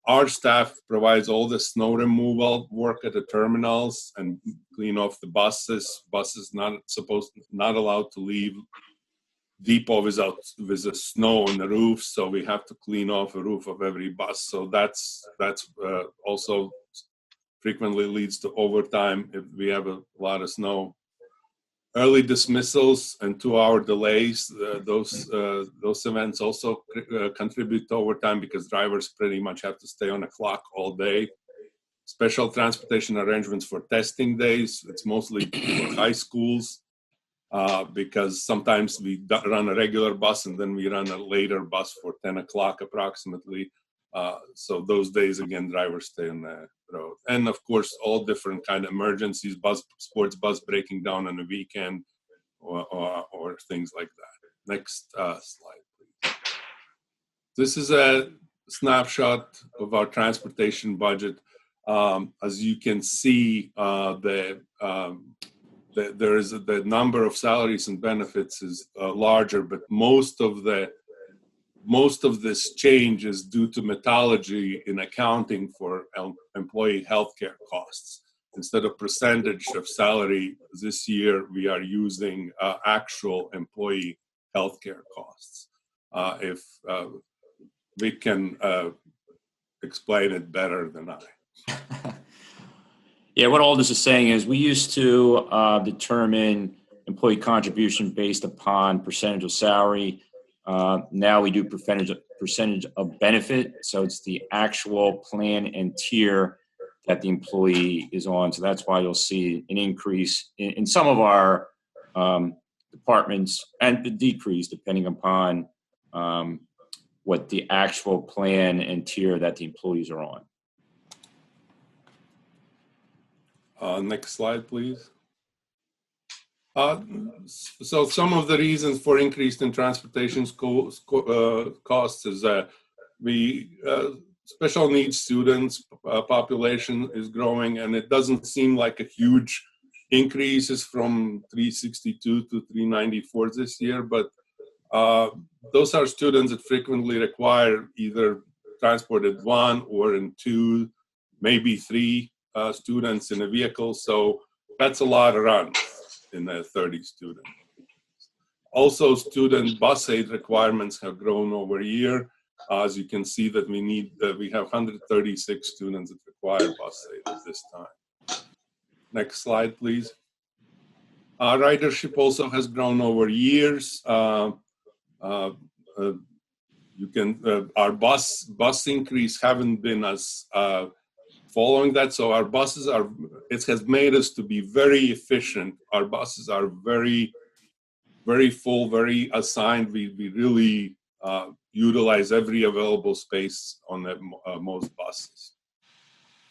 Our staff provides all the snow removal work at the terminals and clean off the buses. Buses not allowed to leave depot with the snow on the roof, so we have to clean off the roof of every bus. So that's also frequently leads to overtime if we have a lot of snow. Early dismissals and 2-hour delays, those events also contribute to overtime because drivers pretty much have to stay on the clock all day. Special transportation arrangements for testing days, it's mostly for high schools because sometimes we run a regular bus and then we run a later bus for 10 o'clock approximately. So those days, again, drivers stay on the road. And of course, all different kind of emergencies, sports bus breaking down on the weekend or things like that. Next slide, please. This is a snapshot of our transportation budget. As you can see, there is the number of salaries and benefits is larger, but most of this change is due to methodology in accounting for employee healthcare costs. Instead of percentage of salary, this year we are using actual employee healthcare costs. If we can explain it better than I. Yeah, what all this is saying is we used to determine employee contribution based upon percentage of salary. Now we do percentage of benefit, so it's the actual plan and tier that the employee is on. So that's why you'll see an increase in some of our departments and a decrease depending upon what the actual plan and tier that the employees are on. Next slide, please. So some of the reasons for increase in transportation costs is that special needs students population is growing, and it doesn't seem like a huge increases from 362 to 394 this year, but those are students that frequently require either transported 1 or in 2, maybe 3 students in a vehicle. So that's a lot of runs in the 30 students. Also, student bus aid requirements have grown over a year. As you can see that we have 136 students that require bus aid at this time. Next slide, please. Ridership also has grown over years. Our bus increase haven't been as following that, so our buses it has made us to be very efficient. Our buses are very, very full, very assigned. We really utilize every available space on most buses.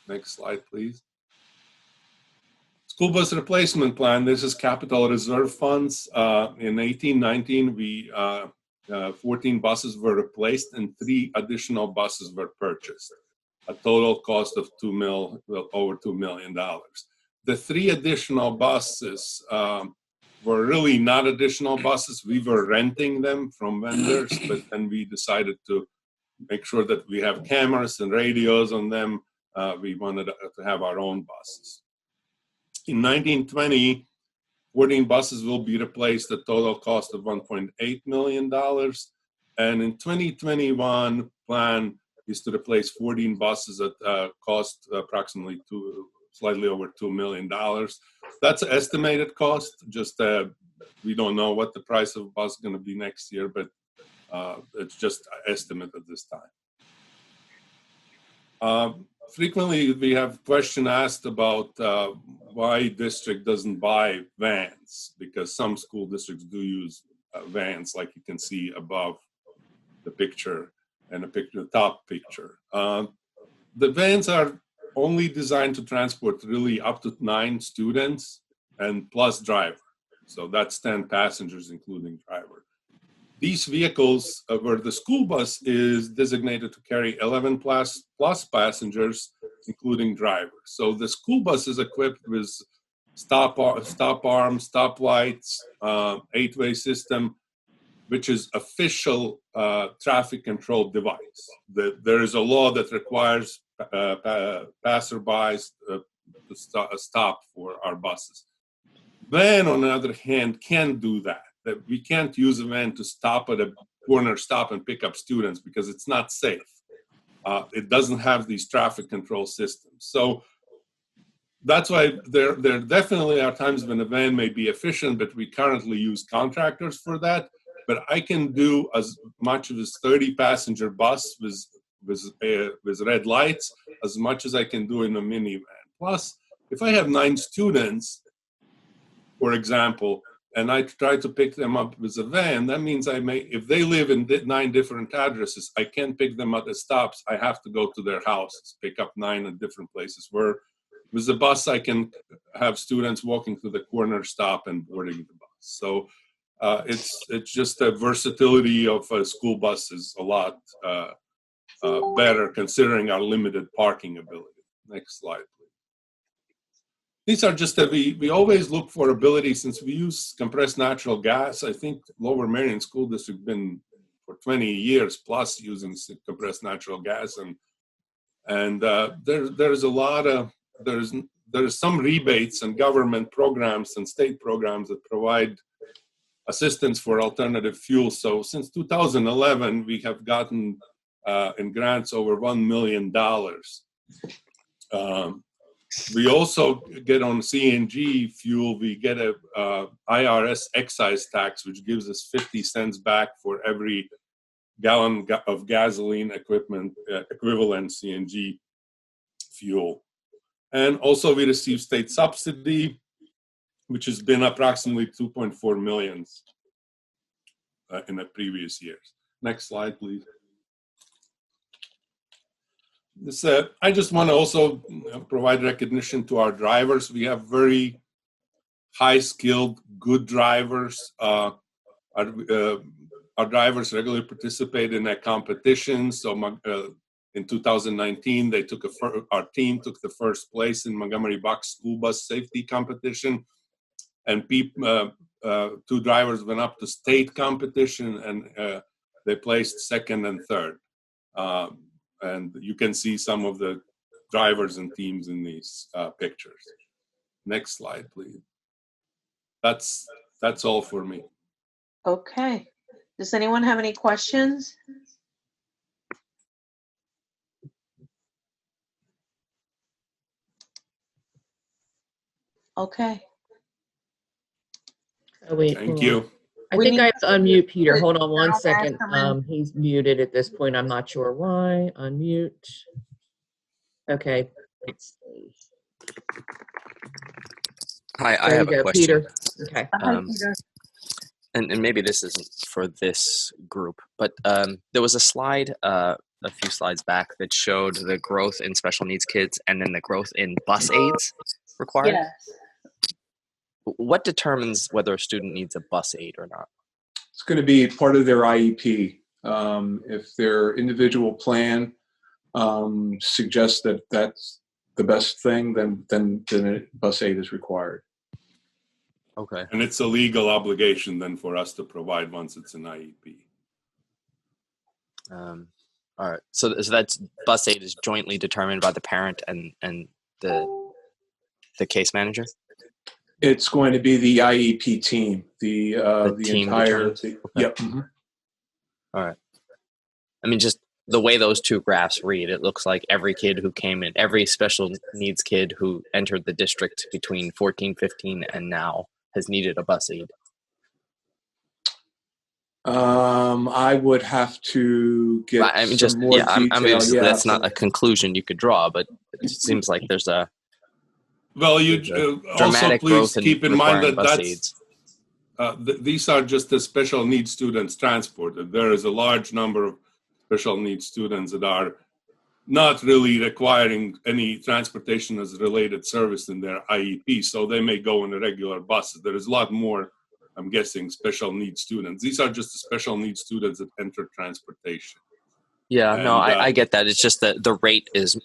Next slide, please. School bus replacement plan. This is capital reserve funds. In 18-19, 14 buses were replaced and 3 additional buses were purchased. A total cost of over $2 million. The 3 additional buses were really not additional buses. We were renting them from vendors, but then we decided to make sure that we have cameras and radios on them. We wanted to have our own buses. In 1920, 14 buses will be replaced at total cost of $1.8 million. And in 2021 plan, is to replace 14 buses that cost approximately slightly over $2 million. That's an estimated cost. Just we don't know what the price of a bus is going to be next year, but it's just an estimate at this time. Frequently, we have question asked about why district doesn't buy vans, because some school districts do use vans, like you can see above the picture and the top picture. The vans are only designed to transport really up to 9 students and plus driver. So that's 10 passengers, including driver. These vehicles, where the school bus is designated to carry 11 plus passengers, including drivers. So the school bus is equipped with stop arms, stop lights, 8-way system, which is official traffic control device. There is a law that requires passerbys to stop for our buses. Van, on the other hand, can't do that. That we can't use a van to stop at a corner stop and pick up students because it's not safe. It doesn't have these traffic control systems. So that's why there definitely are times when a van may be efficient, but we currently use contractors for that. But I can do as much as 30 passenger bus with red lights as much as I can do in a minivan. Plus, if I have 9 students, for example, and I try to pick them up with a van, that means if they live in 9 different addresses, I can't pick them at the stops. I have to go to their houses, pick up 9 at different places. Where with the bus, I can have students walking to the corner stop and boarding the bus. So it's just the versatility of a school bus is a lot better considering our limited parking ability. Next slide, please. These are just that we always look for ability since we use compressed natural gas. I think Lower Merion School District been for 20 years plus using compressed natural gas, and there's a lot of there's some rebates and government programs and state programs that provide assistance for alternative fuels. So since 2011, we have gotten in grants over $1 million. We also get on CNG fuel, we get a IRS excise tax, which gives us 50 cents back for every gallon of gasoline equivalent CNG fuel. And also we receive state subsidy, which has been approximately 2.4 million in the previous years. Next slide, please. I just want to also provide recognition to our drivers. We have very high-skilled, good drivers. Our drivers regularly participate in a competition. So in 2019, our team took the first place in Montgomery Bucks School Bus Safety Competition, and 2 drivers went up to state competition, and they placed second and third. And you can see some of the drivers and teams in these pictures. Next slide, please. That's all for me. Okay. Does anyone have any questions? Okay. Oh, wait, Thank hold you. on. I We think need I have to unmute Peter. to- Hold on one General second. Masterman. He's muted at this point. I'm not sure why. Unmute. Okay. Let's see. Hi, I There you have a go, question. Peter. Okay. Hi, Peter. And maybe this isn't for this group, but there was a slide a few slides back that showed the growth in special needs kids and then the growth in bus aids required. Yes. What determines whether a student needs a bus aid or not? It's going to be part of their IEP. If their individual plan suggests that that's the best thing, then a bus aid is required. Okay. And it's a legal obligation then for us to provide once it's an IEP. All right. So that's bus aid is jointly determined by the parent and the case manager? It's going to be the IEP team, the team entire. determines? Okay. Yep. Mm-hmm. All right. I mean, just the way those two graphs read, it looks like every kid who came in, every special needs kid who entered the district between 14, 15, and now has needed a bus aid. I would have to get I mean, some more detail. Yeah, that's not a conclusion you could draw, but it seems like there's a Well, you also dramatic please growth in keep in mind requiring that bus that's aids. these are just the special needs students transported. There is a large number of special needs students that are not really requiring any transportation as related service in their IEP, so they may go on a regular bus. There is a lot more, I'm guessing, special needs students. These are just the special needs students that enter transportation. Yeah, And, no, I get that. It's just that the rate is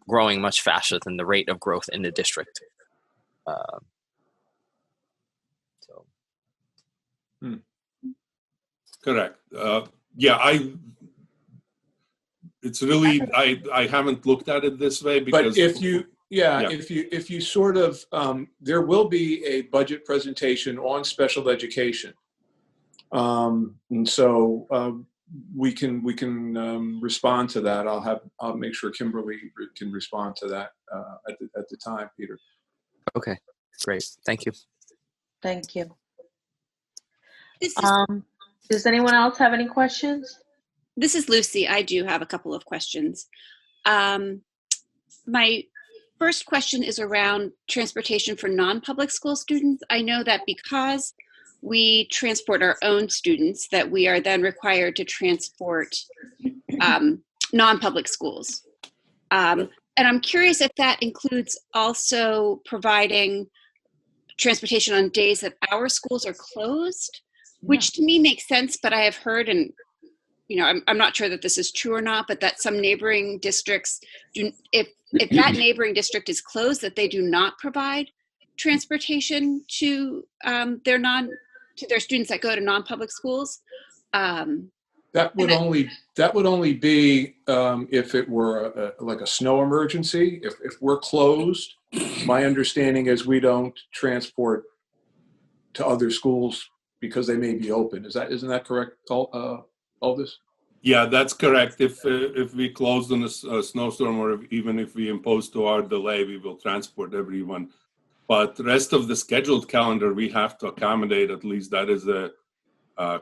growing much faster than the rate of growth in the district. Correct. Yeah, it's really, I haven't looked at it this way because. But if you sort of, there will be a budget presentation on special education. And so we can respond to that. I'll make sure Kimberly can respond to that at the time, Peter. Okay, great. Thank you. Thank you. Does anyone else have any questions? This is Lucy. I do have a couple of questions. My first question is around transportation for non-public school students. I know that because we transport our own students, that we are then required to transport non-public schools. And I'm curious if that includes also providing transportation on days that our schools are closed, which to me makes sense, but I have heard, and I'm not sure that this is true or not, but that some neighboring districts do, if that neighboring district is closed, that they do not provide transportation to their students that go to non-public schools. That would only be if it were like a snow emergency. If we're closed, my understanding is we don't transport to other schools because they may be open. Isn't that correct, Aldous? Yeah, that's correct. If we closed on a snowstorm, or even if we impose 2-hour delay, we will transport everyone. But the rest of the scheduled calendar, we have to accommodate. At least that is the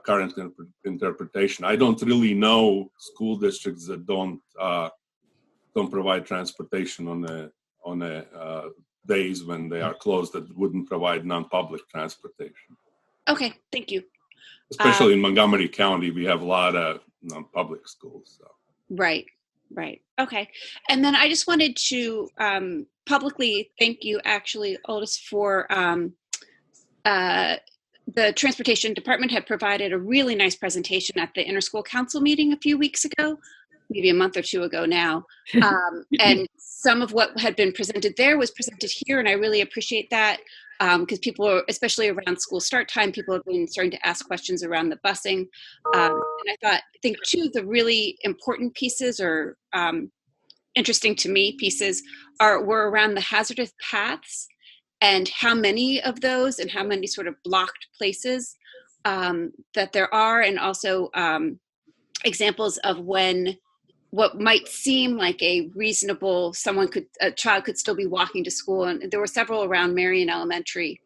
current interpretation. I don't really know school districts that don't provide transportation on the days when they are closed, that wouldn't provide non-public transportation. Okay, thank you. Especially in Montgomery County, we have a lot of non-public schools. So. Right. Okay. And then I just wanted to publicly thank you, actually, Aldous, for the transportation department had provided a really nice presentation at the Interschool Council meeting a few weeks ago, maybe a month or two ago now. And some of what had been presented there was presented here, and I really appreciate that. Because people are, especially around school start time, people have been starting to ask questions around the busing. And I think two of the really important pieces, or interesting to me pieces, were around the hazardous paths and how many of those and how many sort of blocked places that there are, and also examples of when what might seem like a reasonable, a child could still be walking to school. And there were several around Marion Elementary,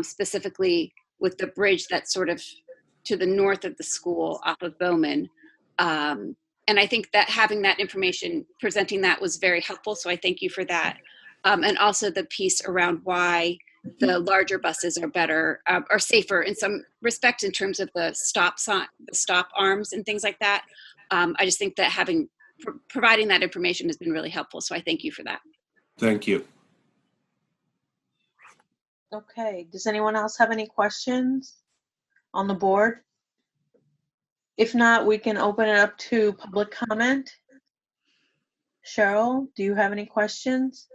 specifically with the bridge that's sort of to the north of the school off of Bowman. And I think that having that information, presenting that, was very helpful. So I thank you for that. And also the piece around why the larger buses are better, are safer in some respects in terms of the stop sign, the stop arms and things like that. I just think that providing that information has been really helpful. So I thank you for that. Thank you. Okay, does anyone else have any questions on the board? If not, we can open it up to public comment. Cheryl, do you have any questions?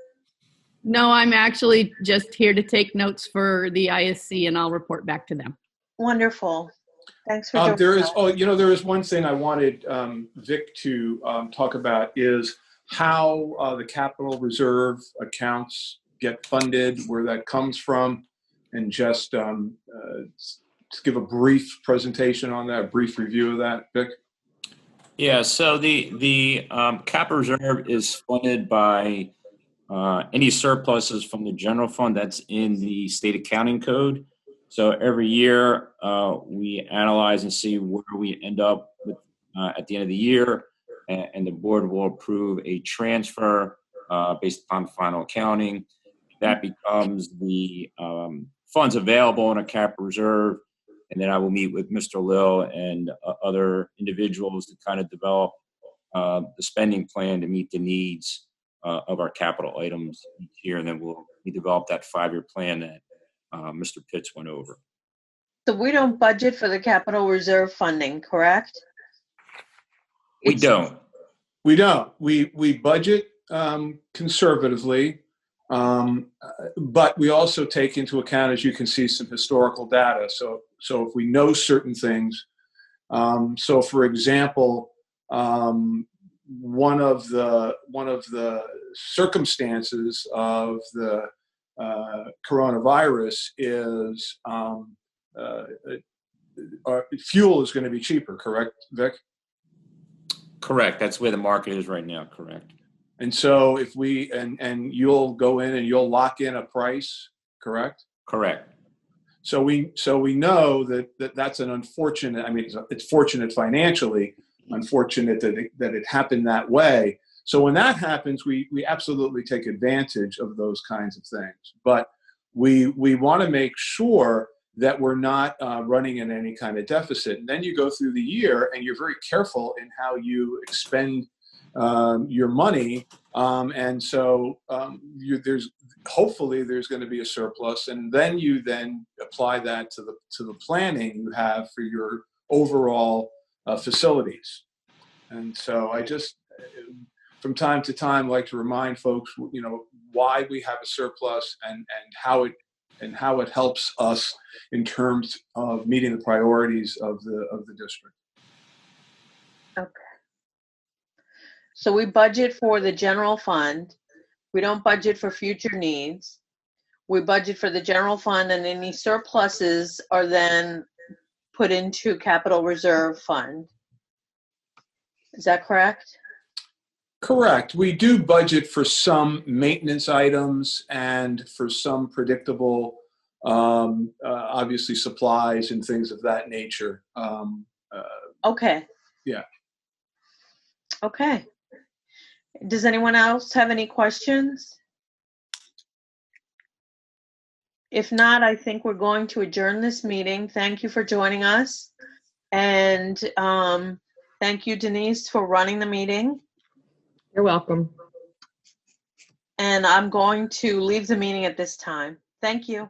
No, I'm actually just here to take notes for the ISC, and I'll report back to them. Wonderful. Thanks for joining there is, us. there is one thing I wanted Vic to talk about, is how the capital reserve accounts get funded, where that comes from, and just give a brief presentation on that, a brief review of that, Vic. Yeah, so the capital reserve is funded by any surpluses from the general fund that's in the state accounting code. So every year we analyze and see where we end up with at the end of the year, and the board will approve a transfer based upon final accounting. That becomes the funds available in a capital reserve, and then I will meet with Mr. Lill and other individuals to kind of develop the spending plan to meet the needs of our capital items each year, and then we develop that 5-year plan that Mr. Pitts went over. So we don't budget for the capital reserve funding, correct? We don't. We don't. We budget conservatively, but we also take into account, as you can see, some historical data. So if we know certain things, so for example, one of the circumstances of the coronavirus is fuel is going to be cheaper. Correct, Vic? Correct. That's where the market is right now. Correct. And so if we and you'll go in and you'll lock in a price. Correct. Correct. So we know that's an unfortunate. I mean, it's fortunate financially. Unfortunate that it happened that way. So when that happens, we absolutely take advantage of those kinds of things. But we want to make sure that we're not running in any kind of deficit. And then you go through the year and you're very careful in how you expend your money. And so hopefully there's going to be a surplus, and then you apply that to the planning you have for your overall facilities. And so I just, from time to time, like to remind folks, why we have a surplus and how it helps us in terms of meeting the priorities of the district. Okay. So we budget for the general fund. We don't budget for future needs. We budget for the general fund, and any surpluses are then put into capital reserve fund. Is that correct? Correct. We do budget for some maintenance items and for some predictable, obviously supplies and things of that nature. Okay. Yeah. Okay. Does anyone else have any questions? If not, I think we're going to adjourn this meeting. Thank you for joining us. And thank you, Denise, for running the meeting. You're welcome. And I'm going to leave the meeting at this time. Thank you.